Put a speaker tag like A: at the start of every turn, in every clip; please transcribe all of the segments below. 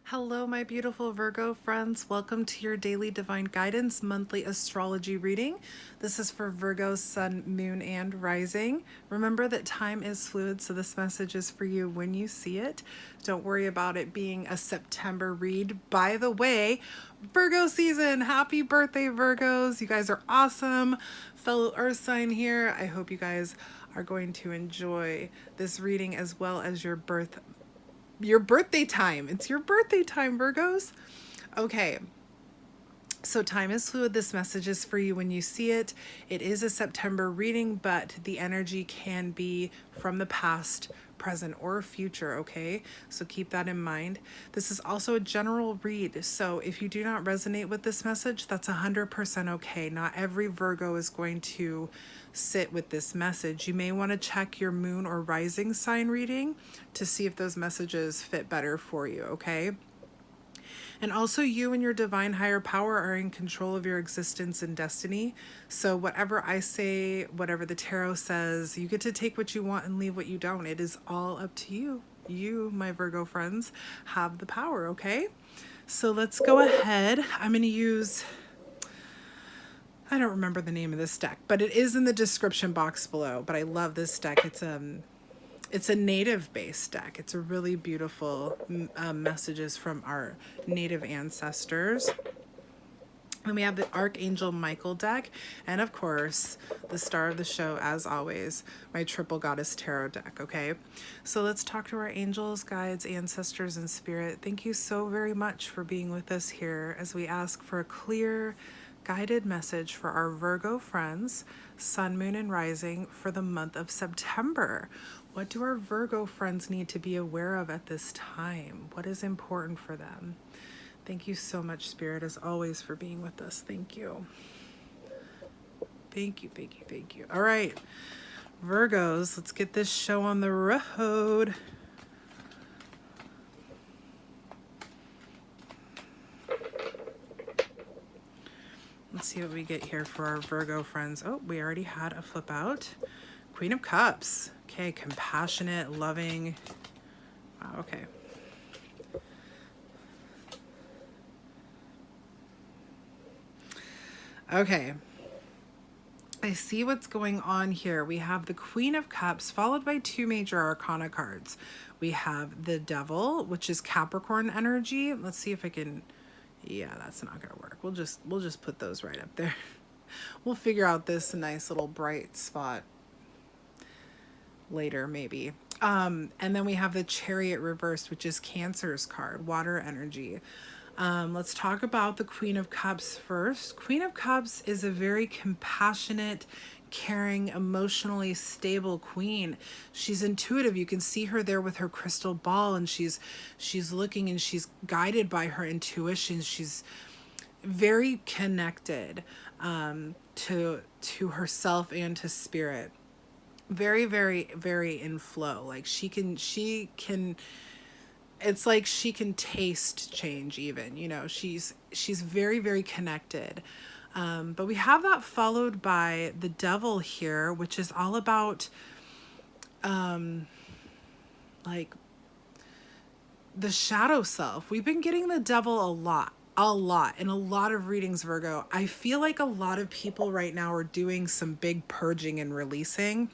A: Hello, my beautiful Virgo friends. Welcome to your daily divine guidance monthly astrology reading. This is for Virgo, sun, moon, and rising. Remember that time is fluid, so this message is for you when you see it. Don't worry about it being a September read. By the way, Virgo season. Happy birthday, Virgos. You guys are awesome. Fellow Earth sign here. I hope you guys are going to enjoy this reading as well as your birthday time. It's your birthday time, Virgos. Okay. So time is fluid. This message is for you when you see it. It is a September reading, but the energy can be from the past, present, or future, okay? So keep that in mind. This is also a general read. So if you do not resonate with this message, that's 100% okay. Not every Virgo is going to sit with this message. You may want to check your moon or rising sign reading to see if those messages fit better for you, okay? And also, you and your divine higher power are in control of your existence and destiny. So, whatever I say, whatever the tarot says, you get to take what you want and leave what you don't. It is all up to you. You, my Virgo friends, have the power, okay? So, let's go ahead. I'm going to use, I don't remember the name of this deck, but it is in the description box below. But I love this deck. It's a native based deck. It's a really beautiful messages from our native ancestors. And we have the Archangel Michael deck. And of course, the star of the show, as always, my Triple Goddess Tarot deck, okay? So let's talk to our angels, guides, ancestors, and spirit. Thank you so very much for being with us here as we ask for a clear, guided message for our Virgo friends, sun, moon, and rising for the month of September. What do our Virgo friends need to be aware of at this time? What is important for them? Thank you so much, Spirit, as always, for being with us. Thank you. Thank you, thank you, thank you. All right, Virgos, let's get this show on the road. Let's see what we get here for our Virgo friends. Oh, we already had a flip out. Queen of Cups. Okay, compassionate, loving. Wow, okay. Okay. I see what's going on here. We have the Queen of Cups followed by two major arcana cards. We have the Devil, which is Capricorn energy. Let's see if I can, yeah, that's not gonna work. We'll just put those right up there. We'll figure out this nice little bright spot later, maybe. And then we have the Chariot reversed, which is Cancer's card, water energy. Let's talk about the Queen of Cups first. Queen of Cups is a very compassionate, caring, emotionally stable queen. She's intuitive. You can see her there with her crystal ball, and she's looking and she's guided by her intuition. She's very connected to herself and to spirit. Very, very, very in flow. Like she can it's like she can taste change even, you know. She's very, very connected. But we have that followed by the Devil here, which is all about like the shadow self. We've been getting the Devil a lot in a lot of readings, Virgo. I feel like a lot of people right now are doing some big purging and releasing.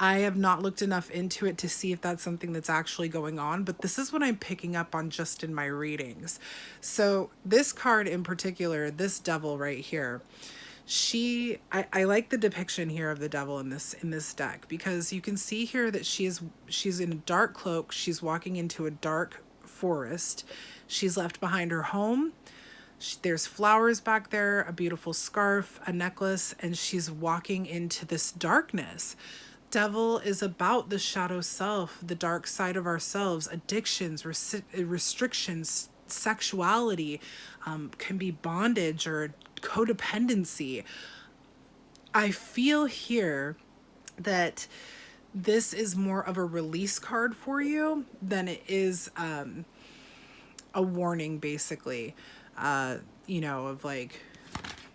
A: I have not looked enough into it to see if that's something that's actually going on, but this is what I'm picking up on just in my readings. So this card in particular, this Devil right here, I like the depiction here of the Devil in this deck, because you can see here that she's in a dark cloak. She's walking into a dark forest. She's left behind her home. There's flowers back there, a beautiful scarf, a necklace, and she's walking into this darkness. Devil is about the shadow self, the dark side of ourselves, addictions, restrictions, sexuality, can be bondage or codependency. I feel here that this is more of a release card for you than it is a warning, basically, you know, of like,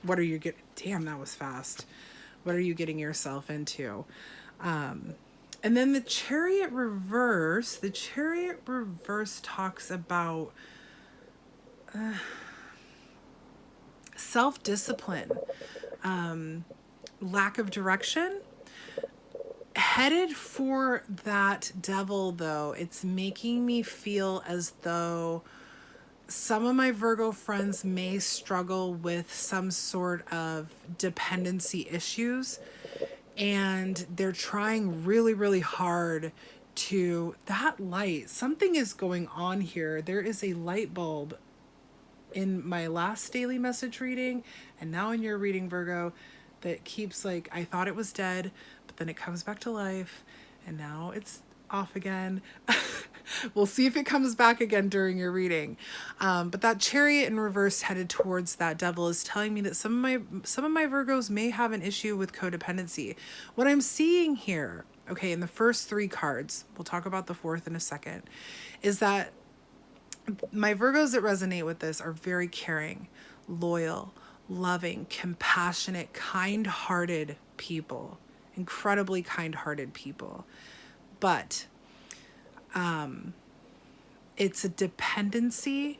A: what are you getting? Damn, that was fast. What are you getting yourself into? And then the Chariot reverse talks about self-discipline, lack of direction. Headed for that Devil, though, it's making me feel as though some of my Virgo friends may struggle with some sort of dependency issues, and they're trying really, really hard to, that light, something is going on here. There is a light bulb in my last daily message reading, and now in your reading, Virgo, that keeps like, I thought it was dead, but then it comes back to life, and now it's off again. We'll see if it comes back again during your reading. But that Chariot in reverse headed towards that Devil is telling me that some of my Virgos may have an issue with codependency. What I'm seeing here, okay, in the first 3 cards, we'll talk about the 4th in a second, is that my Virgos that resonate with this are very caring, loyal, loving, compassionate, kind-hearted people, incredibly kind-hearted people. But it's a dependency.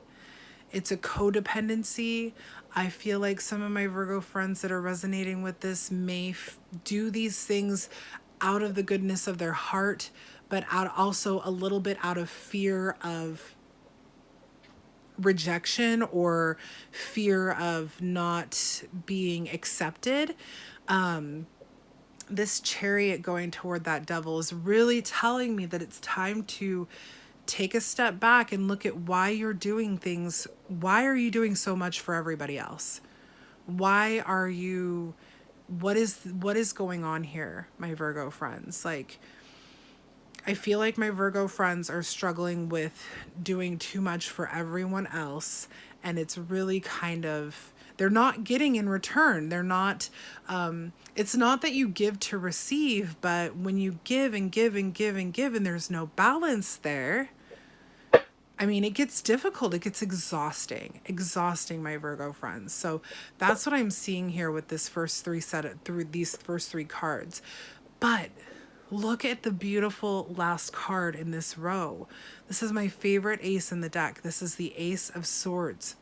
A: It's a codependency. I feel like some of my Virgo friends that are resonating with this may do these things out of the goodness of their heart, but also a little bit out of fear of rejection or fear of not being accepted. This Chariot going toward that Devil is really telling me that it's time to take a step back and look at why you're doing things. Why are you doing so much for everybody else? Why are you, what is going on here, my Virgo friends? Like, I feel like my Virgo friends are struggling with doing too much for everyone else, and it's really kind of, they're not getting in return. They're not, it's not that you give to receive, but when you give and give and give and give and there's no balance there, I mean, it gets difficult. It gets exhausting, my Virgo friends. So that's what I'm seeing here with this first 3 through these first 3 cards. But look at the beautiful last card in this row. This is my favorite ace in the deck. This is the Ace of Swords.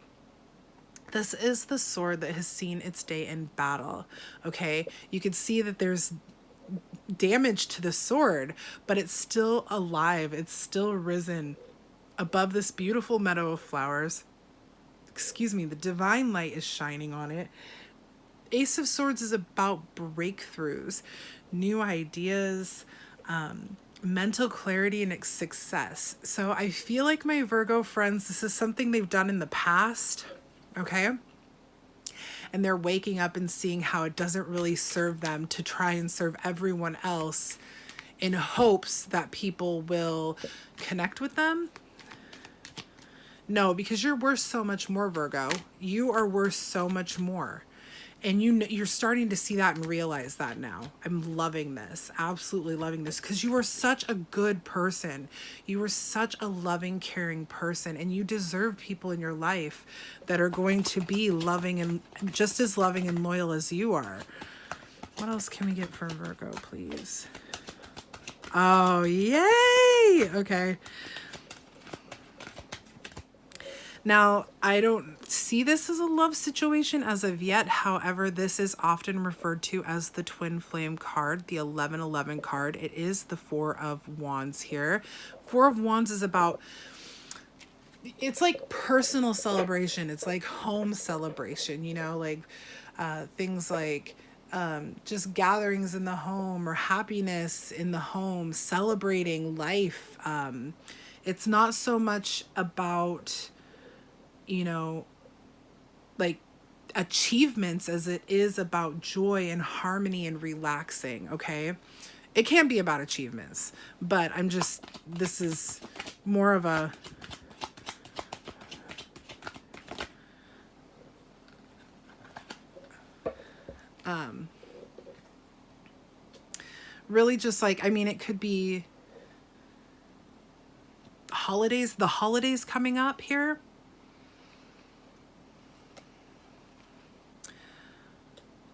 A: This is the sword that has seen its day in battle, okay? You can see that there's damage to the sword, but it's still alive. It's still risen above this beautiful meadow of flowers. Excuse me, the divine light is shining on it. Ace of Swords is about breakthroughs, new ideas, mental clarity, and success. So I feel like my Virgo friends, this is something they've done in the past, okay? And they're waking up and seeing how it doesn't really serve them to try and serve everyone else in hopes that people will connect with them. No, because you're worth so much more, Virgo. You are worth so much more. And you're starting to see that and realize that now. I'm loving this, absolutely loving this, because you are such a good person. You are such a loving, caring person, and you deserve people in your life that are going to be loving and just as loving and loyal as you are. What else can we get for Virgo, please? Oh, yay! Okay. Now, I don't see this as a love situation as of yet. However, this is often referred to as the twin flame card, the 1111 card. It is the 4 of Wands here. 4 of Wands is about, it's like personal celebration. It's like home celebration, you know, like things like just gatherings in the home or happiness in the home, celebrating life. It's not so much about, you know, like achievements as it is about joy and harmony and relaxing, okay? It can be about achievements, but this is more of a really just like, I mean, it could be holidays, the holidays coming up here.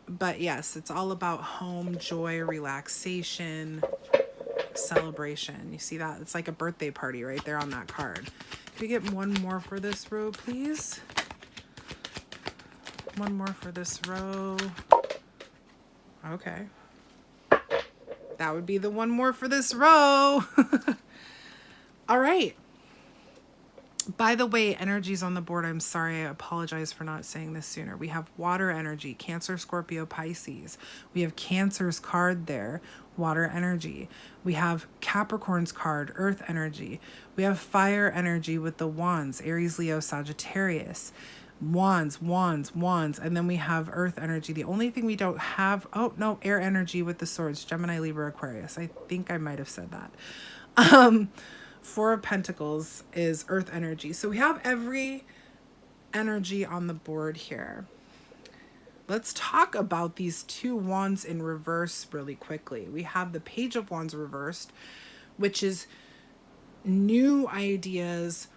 A: But yes, it's all about home, joy, relaxation. celebration. You see that? It's like a birthday party right there on that card. Can we get one more for this row, please? One more for this row. Okay. That would be the one more for this row. All right. By the way, energies on the board. I'm sorry. I apologize for not saying this sooner. We have water energy, Cancer, Scorpio, Pisces. We have Cancer's card there, water energy. We have Capricorn's card, earth energy. We have fire energy with the wands, Aries, Leo, Sagittarius. Wands, wands, wands. And then we have earth energy. The only thing we don't have, oh no, air energy with the swords, Gemini, Libra, Aquarius. I think I might have said that. Four of Pentacles is earth energy. So we have every energy on the board here. Let's talk about these two wands in reverse really quickly. We have the Page of Wands reversed, which is new ideas,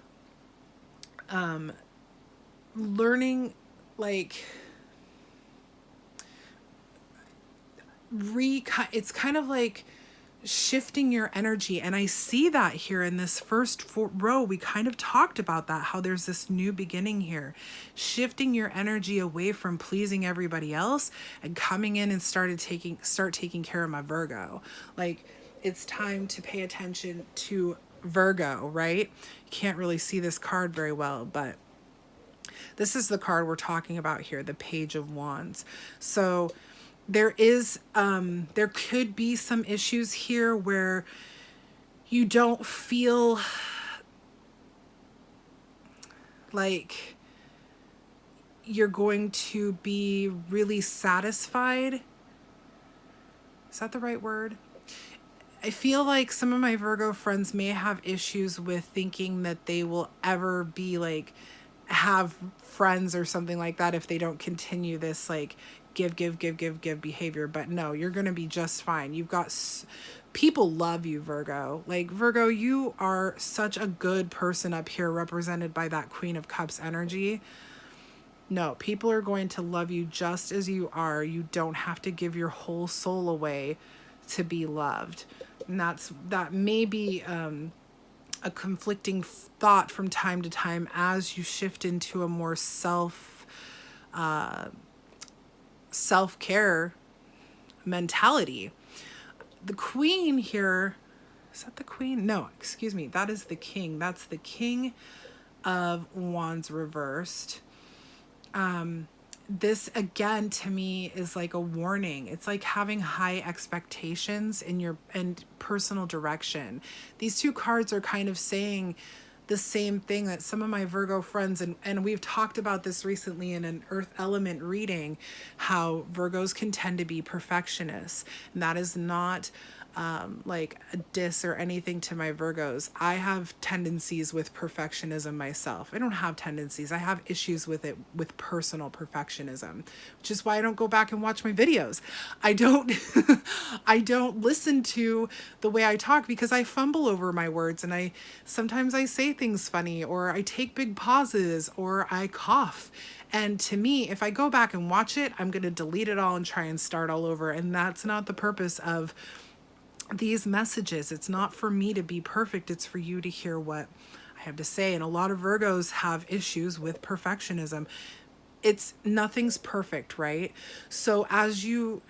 A: learning, like it's kind of like shifting your energy. And I see that here in this first row. We kind of talked about that, how there's this new beginning here, shifting your energy away from pleasing everybody else and coming in and start taking care of my Virgo. Like, it's time to pay attention to Virgo, right? You can't really see this card very well, but this is the card we're talking about here, the Page of Wands. So there could be some issues here where you don't feel like you're going to be really satisfied. Is that the right word? I feel like some of my Virgo friends may have issues with thinking that they will ever be like, have friends or something like that if they don't continue this like give behavior. But no, you're going to be just fine. You've got people love you, Virgo. Like, Virgo, you are such a good person up here, represented by that Queen of Cups energy. No, people are going to love you just as you are. You don't have to give your whole soul away to be loved. And that may be a conflicting thought from time to time as you shift into a more self-care mentality. The Queen here, is that the Queen? No, excuse me. That is the King. That's the King of Wands reversed. This again to me is like a warning. It's like having high expectations in your personal direction. These two cards are kind of saying the same thing that some of my Virgo friends, and we've talked about this recently in an earth element reading, how Virgos can tend to be perfectionists. And that is not like a diss or anything to my Virgos. I have tendencies with perfectionism myself. I don't have tendencies. I have issues with it, with personal perfectionism, which is why I don't go back and watch my videos. I don't listen to the way I talk because I fumble over my words, and sometimes I say things funny, or I take big pauses, or I cough. And to me, if I go back and watch it, I'm going to delete it all and try and start all over. And that's not the purpose of these messages. It's not for me to be perfect. It's for you to hear what I have to say. And a lot of Virgos have issues with perfectionism. Nothing's perfect, right? So as you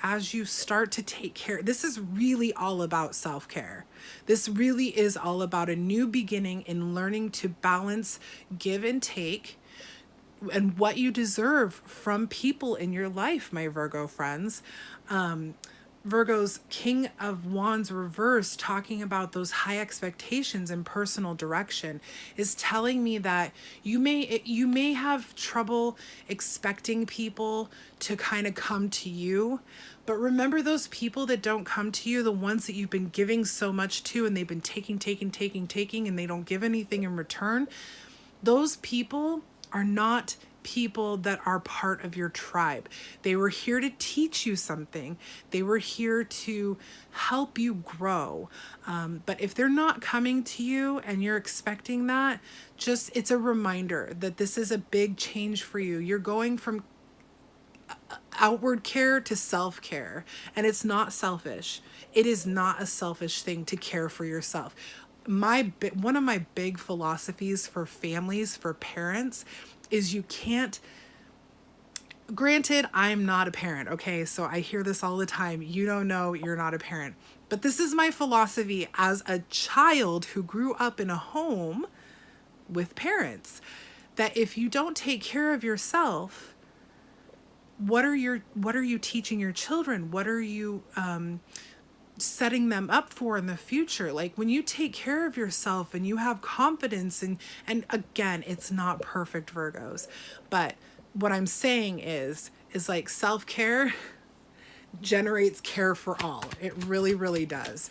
A: start to take care, this is really all about self-care. This really is all about a new beginning in learning to balance give and take, and what you deserve from people in your life, my Virgo friends. Virgo's King of Wands reverse, talking about those high expectations and personal direction, is telling me that you may have trouble expecting people to kind of come to you. But remember, those people that don't come to you, the ones that you've been giving so much to, and they've been taking, and they don't give anything in return. Those people are not people that are part of your tribe. They were here to teach you something. They were here to help you grow. But if they're not coming to you and you're expecting that, it's a reminder that this is a big change for you. You're going from outward care to self-care. And it's not selfish. It is not a selfish thing to care for yourself. One of my big philosophies for families, for parents, is you can't, granted, I'm not a parent, okay? So I hear this all the time. You don't know, you're not a parent. But this is my philosophy as a child who grew up in a home with parents, that if you don't take care of yourself, what are you teaching your children? What are you setting them up for in the future? Like, when you take care of yourself and you have confidence, and again, it's not perfect, Virgos, but what I'm saying is like self-care generates care for all. It really, really does.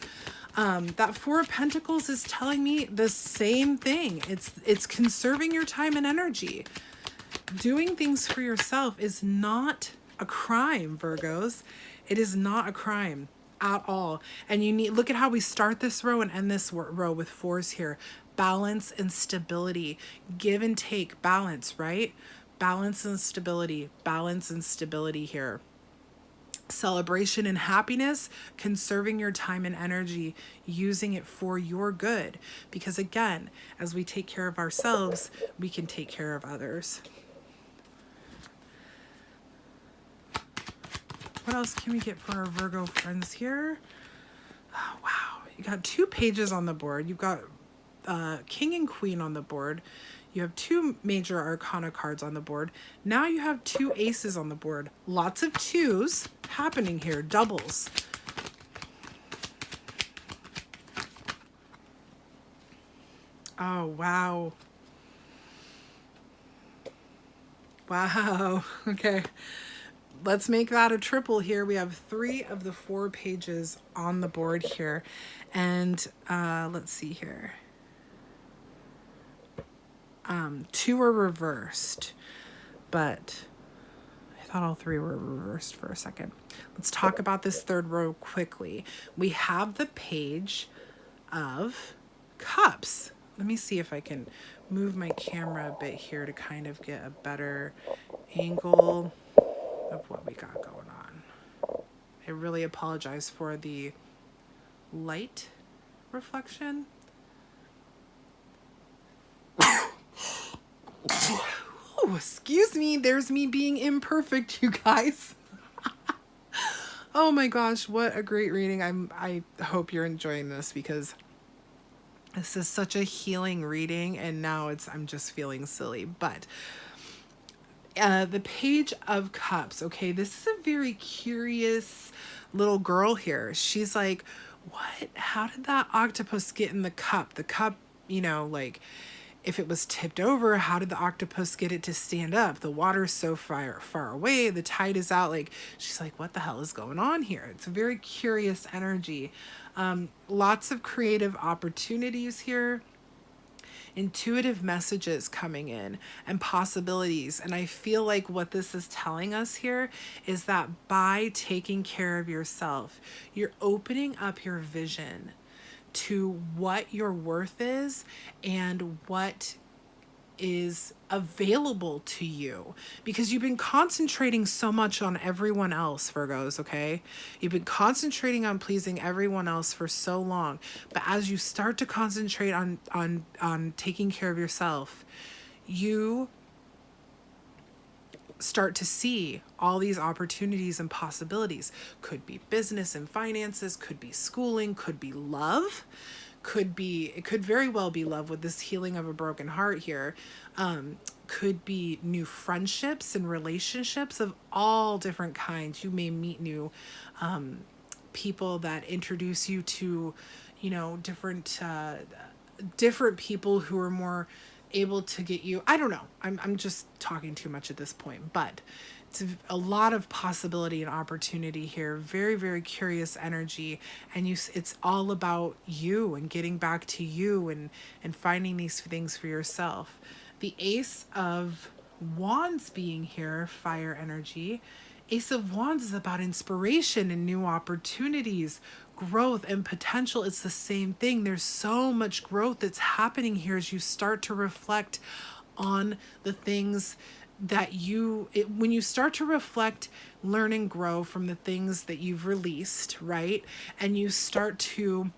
A: That Four of Pentacles is telling me the same thing. It's conserving your time and energy. Doing things for yourself is not a crime, Virgos. It is not a crime at all. And you need, look at how we start this row and end this row with fours here. Balance and stability. Give and take. Balance, right? Balance and stability. Balance and stability here. Celebration and happiness, conserving your time and energy, using it for your good. Because again, as we take care of ourselves, we can take care of others. What else can we get for our Virgo friends here? Oh, wow. You got 2 pages on the board. You've got King and Queen on the board. You have 2 major arcana cards on the board. Now you have 2 aces on the board. Lots of 2s happening here, doubles. Oh, wow. Wow. Okay. Let's make that a triple here. We have 3 of the 4 pages on the board here. And let's see here. 2 are reversed, but I thought all 3 were reversed for a second. Let's talk about this third row quickly. We have the Page of Cups. Let me see if I can move my camera a bit here to kind of get a better angle of what we got going on. I really apologize for the light reflection. Oh, excuse me, there's me being imperfect, you guys. Oh my gosh, what a great reading. I hope you're enjoying this, because this is such a healing reading, and now I'm just feeling silly. But the Page of Cups, okay, this is a very curious little girl here. She's like, what? How did that octopus get in the cup? The cup, you know, like, if it was tipped over, how did the octopus get it to stand up? The water's so far away, the tide is out. Like, she's like, what the hell is going on here? It's a very curious energy. Lots of creative opportunities here. Intuitive messages coming in and possibilities. And I feel like what this is telling us here is that by taking care of yourself, you're opening up your vision to what your worth is and what is available to you, because you've been concentrating so much on everyone else, Virgos, okay? You've been concentrating on pleasing everyone else for so long, but as you start to concentrate on taking care of yourself, you start to see all these opportunities and possibilities. Could be business and finances, could be schooling, could be love, it could very well be love with this healing of a broken heart here. Could be new friendships and relationships of all different kinds. You may meet new people that introduce you to, you know, different people who are more able to get you. I don't know. I'm just talking too much at this point, but it's a lot of possibility and opportunity here. Very, very curious energy. And it's all about you and getting back to you and finding these things for yourself. The Ace of Wands being here, fire energy. Ace of Wands is about inspiration and new opportunities, growth and potential. It's the same thing. There's so much growth that's happening here as you start to reflect on the things that when you start to reflect, learn and grow from the things that you've released, right? And you start to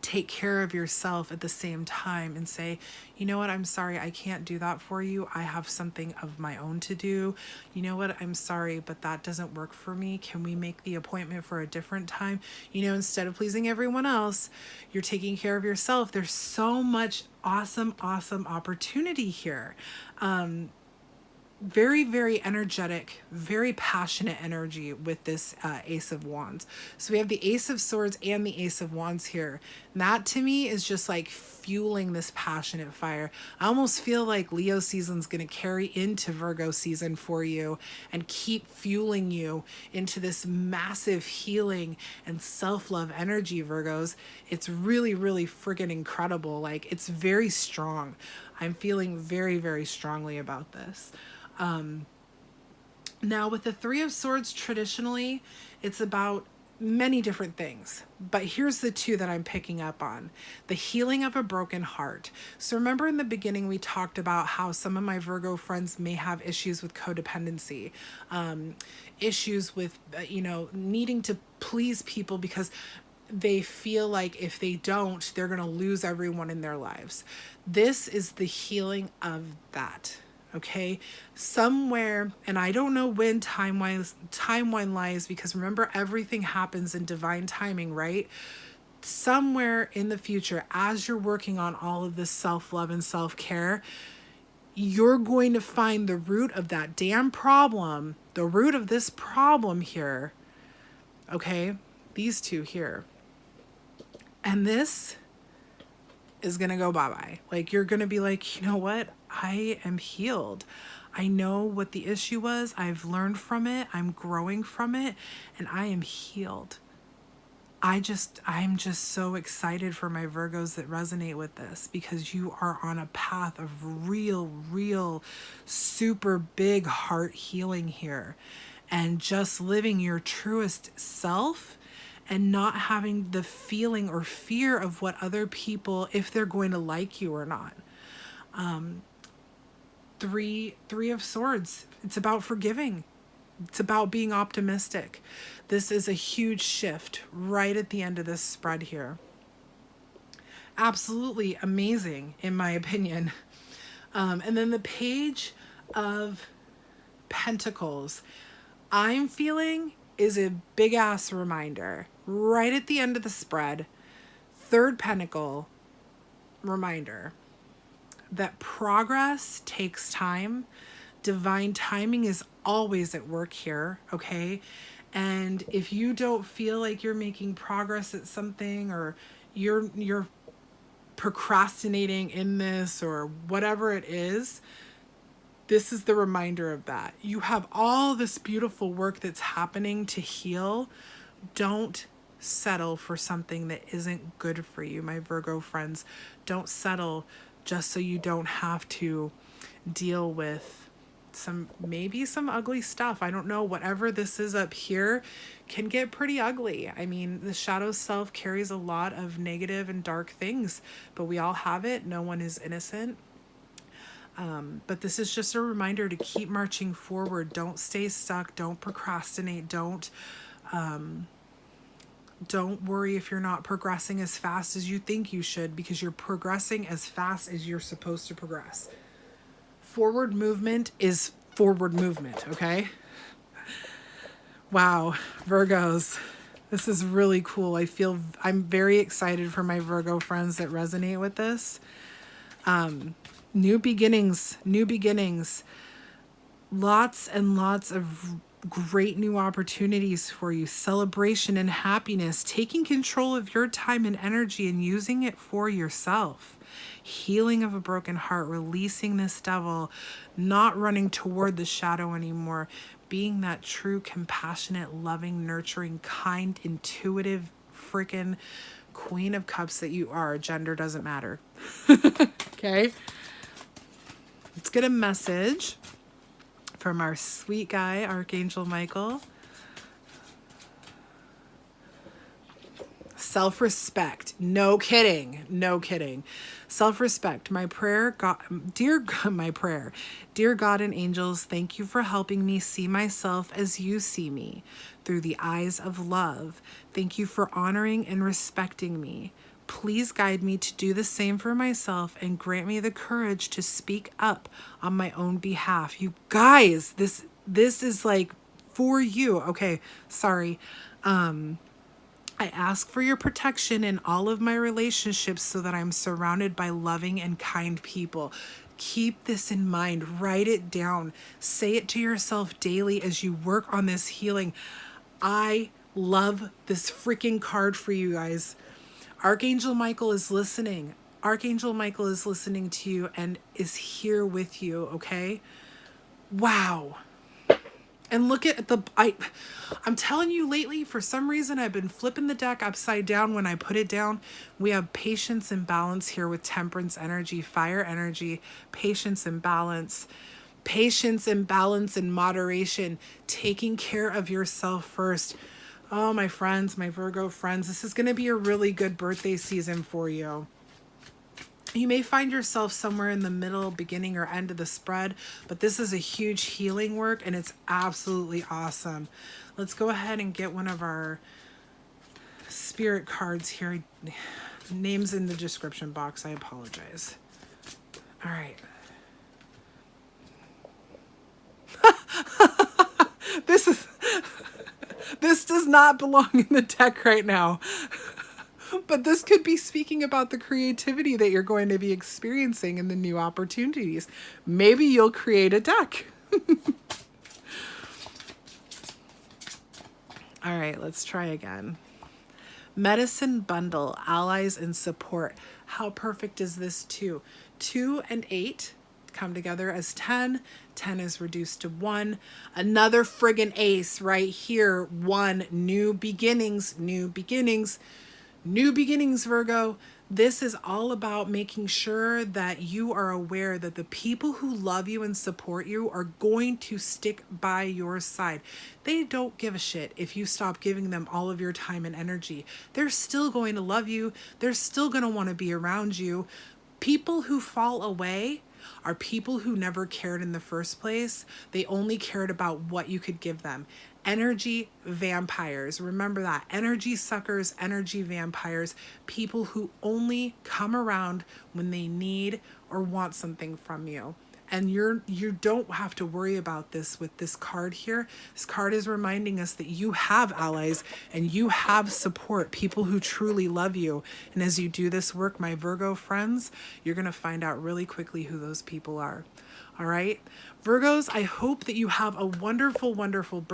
A: take care of yourself at the same time and say, you know what, I'm sorry, I can't do that for you. I have something of my own to do. You know what, I'm sorry, but that doesn't work for me. Can we make the appointment for a different time? You know, instead of pleasing everyone else, you're taking care of yourself. There's so much awesome opportunity here. Very, very energetic, very passionate energy with this Ace of Wands. So we have the Ace of Swords and the Ace of Wands here. And that to me is just like fueling this passionate fire. I almost feel like Leo season's going to carry into Virgo season for you and keep fueling you into this massive healing and self-love energy, Virgos. It's really, really friggin' incredible. Like, it's very strong. I'm feeling very, very strongly about this. Now with the Three of Swords, traditionally, it's about many different things, but here's the two that I'm picking up on: the healing of a broken heart. So remember in the beginning, we talked about how some of my Virgo friends may have issues with codependency, issues with, needing to please people because they feel like if they don't, they're going to lose everyone in their lives. This is the healing of that. Okay, somewhere, and I don't know when timeline lies, because remember, everything happens in divine timing, right? Somewhere in the future, as you're working on all of this self-love and self-care, you're going to find the root of that damn problem, the root of this problem here. Okay, these two here. And this is going to go bye-bye. Like, you're going to be like, you know what? I am healed. I know what the issue was. I've learned from it. I'm growing from it, and I am healed. I'm just so excited for my Virgos that resonate with this, because you are on a path of real, super big heart healing here, and just living your truest self and not having the feeling or fear of what other people, if they're going to like you or not. Three of Swords, it's about forgiving. It's about being optimistic. This is a huge shift right at the end of this spread here. Absolutely amazing, in my opinion. And then the Page of Pentacles, I'm feeling, is a big ass reminder right at the end of the spread. Third Pentacle, reminder that progress takes time. Divine timing is always at work here, okay? And if you don't feel like you're making progress at something, or you're procrastinating in this, or whatever it is, this is the reminder of that. You have all this beautiful work that's happening to heal. Don't settle for something that isn't good for you, my Virgo friends. Don't settle just so you don't have to deal with maybe some ugly stuff. I don't know. Whatever this is up here can get pretty ugly. I mean, the shadow self carries a lot of negative and dark things, but we all have it. No one is innocent. But this is just a reminder to keep marching forward. Don't stay stuck. Don't procrastinate. Don't worry if you're not progressing as fast as you think you should, because you're progressing as fast as you're supposed to progress. Forward movement is forward movement, okay? Wow, Virgos, this is really cool. I'm very excited for my Virgo friends that resonate with this. New beginnings, lots and lots of great new opportunities for you. Celebration and happiness, taking control of your time and energy and using it for yourself. Healing of a broken heart, releasing this devil, not running toward the shadow anymore, being that true, compassionate, loving, nurturing, kind, intuitive, freaking Queen of Cups that you are. Gender doesn't matter. Okay? Let's get a message from our sweet guy, Archangel Michael. Self-respect. No kidding. No kidding. Self-respect. My prayer, God, dear God, my prayer. Dear God and angels, thank you for helping me see myself as you see me, through the eyes of love. Thank you for honoring and respecting me. Please guide me to do the same for myself and grant me the courage to speak up on my own behalf. You guys, this is like for you. Okay, sorry. I ask for your protection in all of my relationships so that I'm surrounded by loving and kind people. Keep this in mind. Write it down. Say it to yourself daily as you work on this healing. I love this freaking card for you guys. Archangel Michael is listening. Archangel Michael is listening to you and is here with you, okay? Wow. And look at I'm telling you lately, for some reason, I've been flipping the deck upside down when I put it down. We have patience and balance here with temperance energy, fire energy, patience and balance and moderation, taking care of yourself first. Oh, my friends, my Virgo friends, this is going to be a really good birthday season for you. You may find yourself somewhere in the middle, beginning, or end of the spread, but this is a huge healing work and it's absolutely awesome. Let's go ahead and get one of our spirit cards here. Names in the description box. I apologize. All right. This does not belong in the deck right now. But this could be speaking about the creativity that you're going to be experiencing in the new opportunities. Maybe you'll create a deck. All right, let's try again. Medicine bundle, allies and support. How perfect is this too? 2 and 8 come together as 10. 10 is reduced to 1. Another friggin' ace right here. 1, new beginnings, new beginnings. New beginnings, Virgo. This is all about making sure that you are aware that the people who love you and support you are going to stick by your side. They don't give a shit if you stop giving them all of your time and energy. They're still going to love you. They're still going to want to be around you. People who fall away are people who never cared in the first place. They only cared about what you could give them. Energy vampires. Remember that. Energy suckers, energy vampires, people who only come around when they need or want something from you. And you don't have to worry about this with this card here. This card is reminding us that you have allies and you have support, people who truly love you. And as you do this work, my Virgo friends, you're going to find out really quickly who those people are. All right, Virgos, I hope that you have a wonderful, wonderful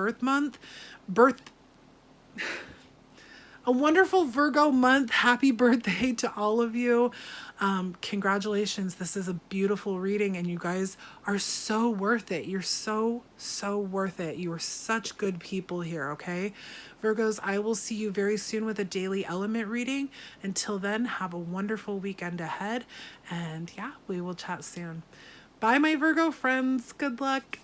A: a wonderful Virgo month. Happy birthday to all of you. Congratulations. This is a beautiful reading and you guys are so worth it. You're so worth it. You are such good people here. Okay, Virgos, I will see you very soon with a daily element reading. Until then, have a wonderful weekend ahead. And yeah, we will chat soon. Bye, my Virgo friends. Good luck.